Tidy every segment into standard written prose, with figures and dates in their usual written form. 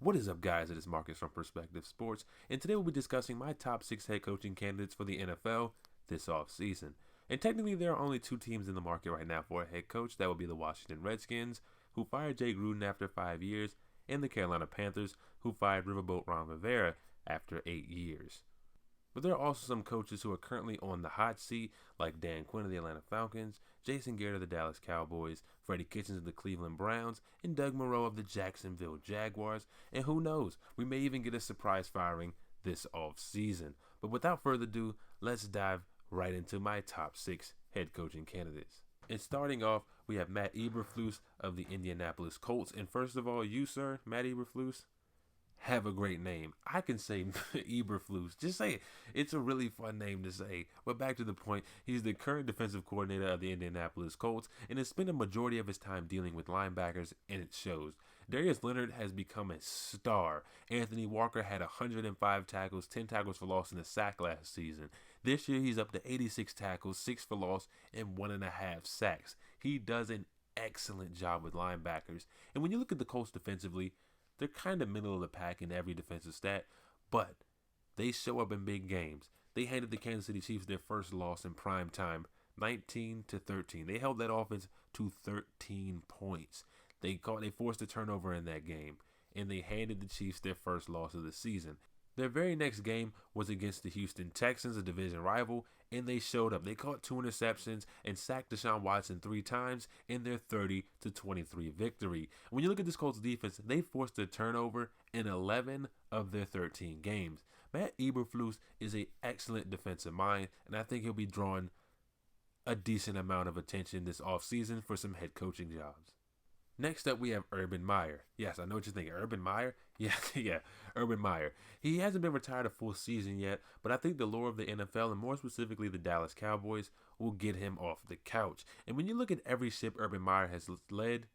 What is up, guys? It is Marcus from Perspective Sports, and today we'll be discussing my top 6 head coaching candidates for the NFL this offseason. And technically, there are only two teams in the market right now for a head coach. That would be the Washington Redskins, who fired Jay Gruden after 5 years, and the Carolina Panthers, who fired Riverboat Ron Rivera after 8 years. But there are also some coaches who are currently on the hot seat, like Dan Quinn of the Atlanta Falcons, Jason Garrett of the Dallas Cowboys, Freddie Kitchens of the Cleveland Browns, and Doug Moreau of the Jacksonville Jaguars. And who knows, we may even get a surprise firing this offseason. But without further ado, let's dive right into my top 6 head coaching candidates. And starting off, we have Matt Eberflus of the Indianapolis Colts. And first of all, you, sir, Matt Eberflus, have a great name. I can say Eberflus. Just say it. It's a really fun name to say. But back to the point, he's the current defensive coordinator of the Indianapolis Colts and has spent a majority of his time dealing with linebackers, and it shows. Darius Leonard has become a star. Anthony Walker had 105 tackles, 10 tackles for loss, and a sack last season. This year, he's up to 86 tackles, 6 for loss, and 1.5 sacks. He does an excellent job with linebackers. And when you look at the Colts defensively, they're kind of middle of the pack in every defensive stat, but they show up in big games. They handed the Kansas City Chiefs their first loss in prime time, 19-13. They held that offense to 13 points. They forced a turnover in that game, and they handed the Chiefs their first loss of the season. Their very next game was against the Houston Texans, a division rival, and they showed up. They caught 2 interceptions and sacked Deshaun Watson 3 times in their 30-23 victory. When you look at this Colts defense, they forced a turnover in 11 of their 13 games. Matt Eberflus is an excellent defensive mind, and I think he'll be drawing a decent amount of attention this offseason for some head coaching jobs. Next up, we have Urban Meyer. Yes, I know what you're thinking. Urban Meyer? Yeah, Urban Meyer. He hasn't been retired a full season yet, but I think the lore of the NFL, and more specifically the Dallas Cowboys, will get him off the couch. And when you look at every ship Urban Meyer has led,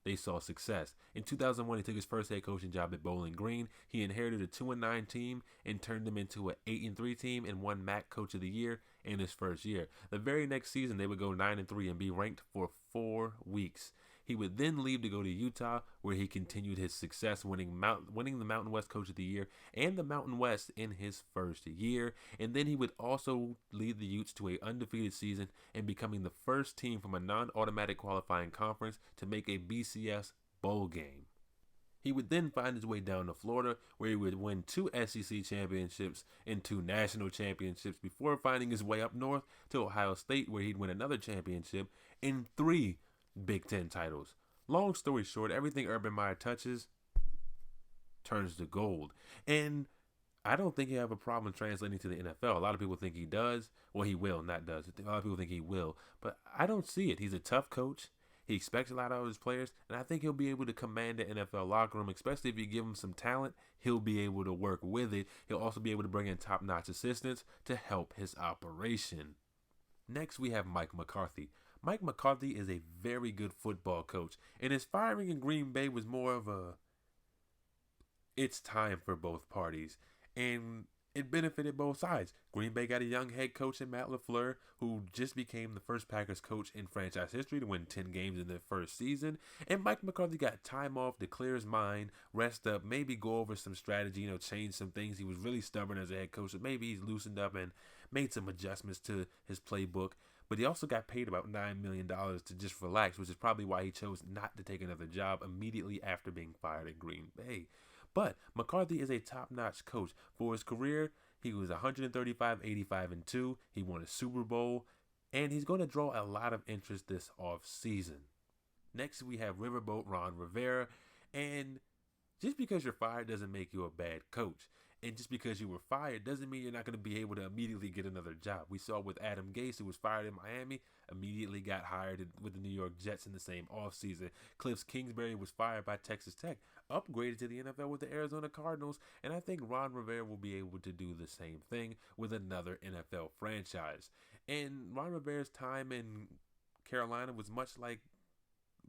they saw success. In 2001, he took his first head coaching job at Bowling Green. He inherited a 2-9 team and turned them into an 8-3 team and won MAC Coach of the Year in his first year. The very next season, they would go 9-3 and be ranked for 4 weeks. He would then leave to go to Utah, where he continued his success, winning the Mountain West Coach of the Year and the Mountain West in his first year. And then he would also lead the Utes to an undefeated season and becoming the first team from a non-automatic qualifying conference to make a BCS bowl game. He would then find his way down to Florida, where he would win 2 SEC championships and 2 national championships before finding his way up north to Ohio State, where he'd win another championship and 3 Big Ten titles. Long story short, everything Urban Meyer touches turns to gold. And I don't think he have a problem translating to the NFL. A lot of people think he does. Well, he will, not does. A lot of people think he will. But I don't see it. He's a tough coach. He expects a lot out of his players. And I think he'll be able to command the NFL locker room, especially if you give him some talent. He'll be able to work with it. He'll also be able to bring in top-notch assistants to help his operation. Next, we have Mike McCarthy. Mike McCarthy is a very good football coach, and his firing in Green Bay was more of it's time for both parties, and it benefited both sides. Green Bay got a young head coach in Matt LaFleur, who just became the first Packers coach in franchise history to win 10 games in their first season, and Mike McCarthy got time off to clear his mind, rest up, maybe go over some strategy, change some things. He was really stubborn as a head coach, so maybe he's loosened up and made some adjustments to his playbook. But he also got paid about $9 million to just relax, which is probably why he chose not to take another job immediately after being fired at Green Bay. But McCarthy is a top-notch coach. For his career, he was 135, 85, and 2. He won a Super Bowl, and he's going to draw a lot of interest this offseason. Next, we have Riverboat Ron Rivera, and just because you're fired doesn't make you a bad coach. And just because you were fired doesn't mean you're not going to be able to immediately get another job. We saw with Adam Gase, who was fired in Miami, immediately got hired with the New York Jets in the same offseason. Cliff Kingsbury was fired by Texas Tech, upgraded to the NFL with the Arizona Cardinals, and I think Ron Rivera will be able to do the same thing with another NFL franchise. And Ron Rivera's time in Carolina was much like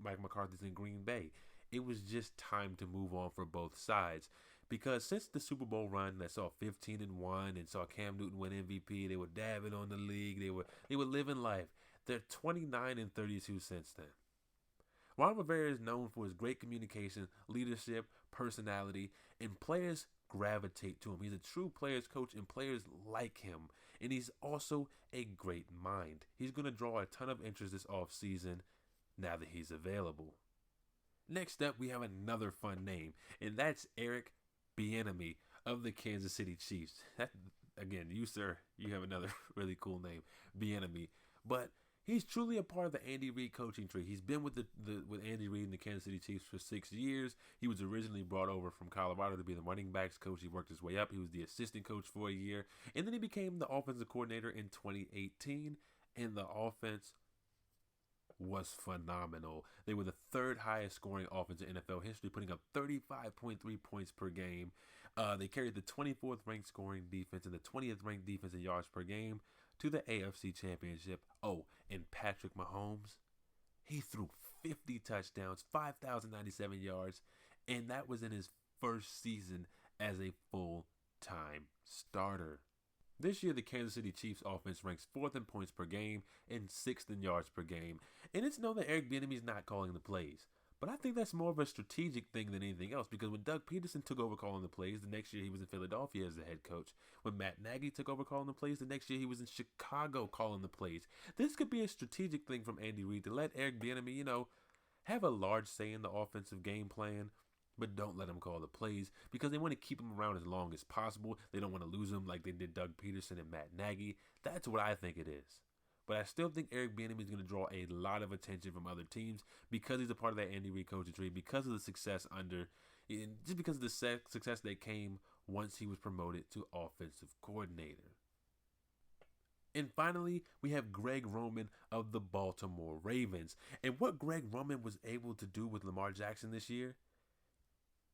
Mike McCarthy's in Green Bay. It was just time to move on for both sides. Because since the Super Bowl run that saw 15-1 and saw Cam Newton win MVP, they were dabbing on the league. They were living life. They're 29-32 since then. Ron Rivera is known for his great communication, leadership, personality, and players gravitate to him. He's a true players coach, and players like him. And he's also a great mind. He's going to draw a ton of interest this offseason now that he's available. Next up, we have another fun name, and that's Eric Bieniemy of the Kansas City Chiefs. Again, you, sir, you have another really cool name, Bieniemy. But he's truly a part of the Andy Reid coaching tree. He's been with with Andy Reid and the Kansas City Chiefs for 6 years. He was originally brought over from Colorado to be the running backs coach. He worked his way up. He was the assistant coach for a year, and then he became the offensive coordinator in 2018. And the offense was phenomenal. They were the third highest scoring offense in NFL history, putting up 35.3 points per game. They carried the 24th ranked scoring defense and the 20th ranked defense in yards per game to the AFC Championship. Oh, and Patrick Mahomes, he threw 50 touchdowns, 5,097 yards, and that was in his first season as a full-time starter. This year, the Kansas City Chiefs offense ranks 4th in points per game and 6th in yards per game. And it's known that Eric Bieniemy is not calling the plays. But I think that's more of a strategic thing than anything else, because when Doug Peterson took over calling the plays, the next year he was in Philadelphia as the head coach. When Matt Nagy took over calling the plays, the next year he was in Chicago calling the plays. This could be a strategic thing from Andy Reid to let Eric Bieniemy, have a large say in the offensive game plan, but don't let him call the plays, because they want to keep him around as long as possible. They don't want to lose him like they did Doug Peterson and Matt Nagy. That's what I think it is. But I still think Eric Bieniemy is going to draw a lot of attention from other teams because he's a part of that Andy Reid coaching tree, because of the success just because of the success that came once he was promoted to offensive coordinator. And finally, we have Greg Roman of the Baltimore Ravens. And what Greg Roman was able to do with Lamar Jackson this year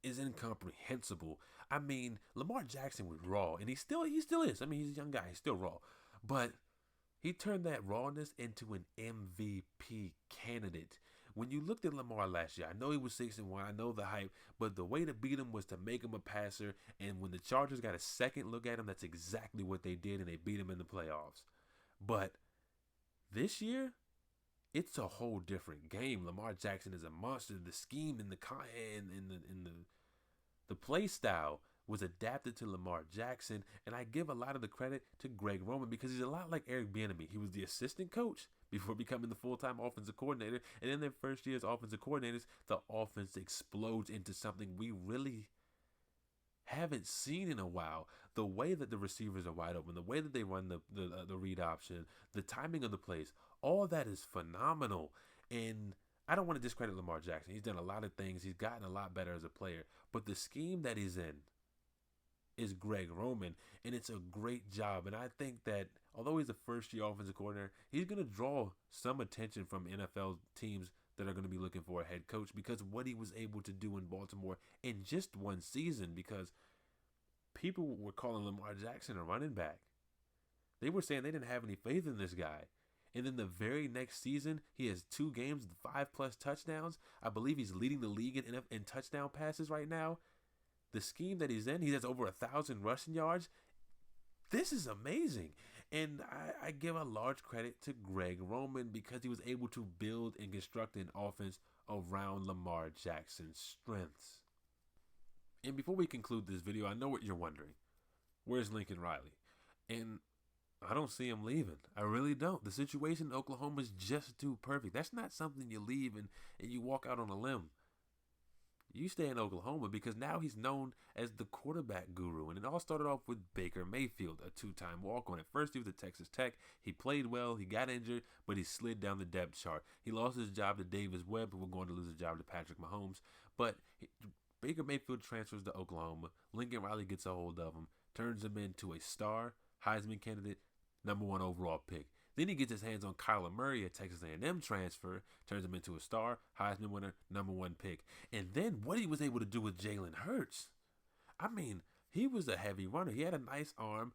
is incomprehensible. I mean, Lamar Jackson was raw, and he still is. I mean, he's a young guy, he's still raw. But he turned that rawness into an MVP candidate. When you looked at Lamar last year, I know he was 6-1, I know the hype, but the way to beat him was to make him a passer, and when the Chargers got a second look at him, that's exactly what they did, and they beat him in the playoffs. But this year, it's a whole different game. Lamar Jackson is a monster. The scheme and the play style was adapted to Lamar Jackson, and I give a lot of the credit to Greg Roman because he's a lot like Eric Bieniemy. He was the assistant coach before becoming the full-time offensive coordinator, and in their first year as offensive coordinators, the offense explodes into something we really haven't seen in a while. The way that the receivers are wide open, the way that they run the read option, the timing of the plays, all of that is phenomenal. And I don't want to discredit Lamar Jackson. He's done a lot of things. He's gotten a lot better as a player. But the scheme that he's in is Greg Roman, and it's a great job. And I think that although he's a first-year offensive coordinator, he's going to draw some attention from NFL teams that are going to be looking for a head coach because what he was able to do in Baltimore in just one season, because people were calling Lamar Jackson a running back. They were saying they didn't have any faith in this guy. And then the very next season, he has 2 games with 5+ touchdowns. I believe he's leading the league in touchdown passes right now. The scheme that he's in, he has over 1,000 rushing yards. This is amazing. And I give a large credit to Greg Roman because he was able to build and construct an offense around Lamar Jackson's strengths. And before we conclude this video, I know what you're wondering. Where's Lincoln Riley? And I don't see him leaving. I really don't. The situation in Oklahoma is just too perfect. That's not something you leave and you walk out on a limb. You stay in Oklahoma because now he's known as the quarterback guru. And it all started off with Baker Mayfield, a 2-time walk-on. At first, he was at Texas Tech. He played well. He got injured, but he slid down the depth chart. He lost his job to Davis Webb, and we're going to lose his job to Patrick Mahomes. But Baker Mayfield transfers to Oklahoma. Lincoln Riley gets a hold of him, turns him into a star, Heisman candidate, #1 overall pick. Then he gets his hands on Kyler Murray, a Texas A&M transfer, turns him into a star, Heisman winner, #1 pick. And then what he was able to do with Jalen Hurts. I mean, he was a heavy runner. He had a nice arm,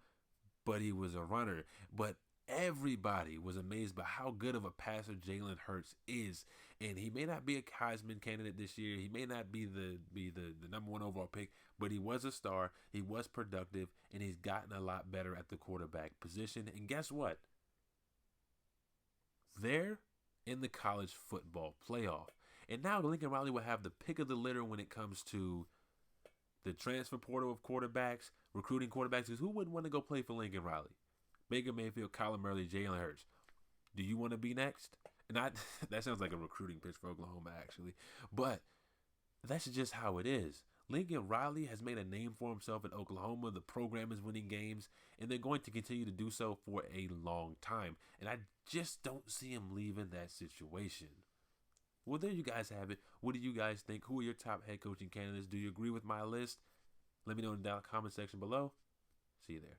but he was a runner. But everybody was amazed by how good of a passer Jalen Hurts is. And he may not be a Heisman candidate this year. He may not be the #1 overall pick, but he was a star. He was productive, and he's gotten a lot better at the quarterback position. And guess what? They're in the college football playoff. And now Lincoln Riley will have the pick of the litter when it comes to the transfer portal of quarterbacks, recruiting quarterbacks, because who wouldn't want to go play for Lincoln Riley? Baker Mayfield, Kyler Murray, Jalen Hurts. Do you want to be next? And that sounds like a recruiting pitch for Oklahoma, actually. But that's just how it is. Lincoln Riley has made a name for himself in Oklahoma. The program is winning games, and they're going to continue to do so for a long time. And I just don't see him leaving that situation. Well, there you guys have it. What do you guys think? Who are your top head coaching candidates? Do you agree with my list? Let me know in the comment section below. See you there.